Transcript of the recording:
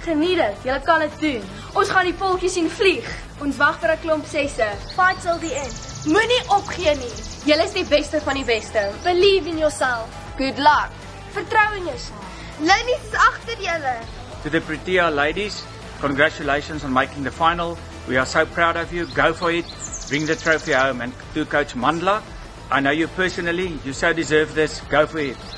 Geniet dit, julle kan dit doen. Ons gaan die voeltjies sien vlieg. Ons wag vir 'n klomp sesse. Fight till the end. Moenie opgee nie. Julle is die beste van die beste. Believe in yourself. Good luck. Vertrou in jouself. Ladies is agter julle. To the Protea ladies, congratulations on making the final. We are so proud of you. Go for it. Bring the trophy home. And to Coach Mandla, I know you personally. You so deserve this. Go for it.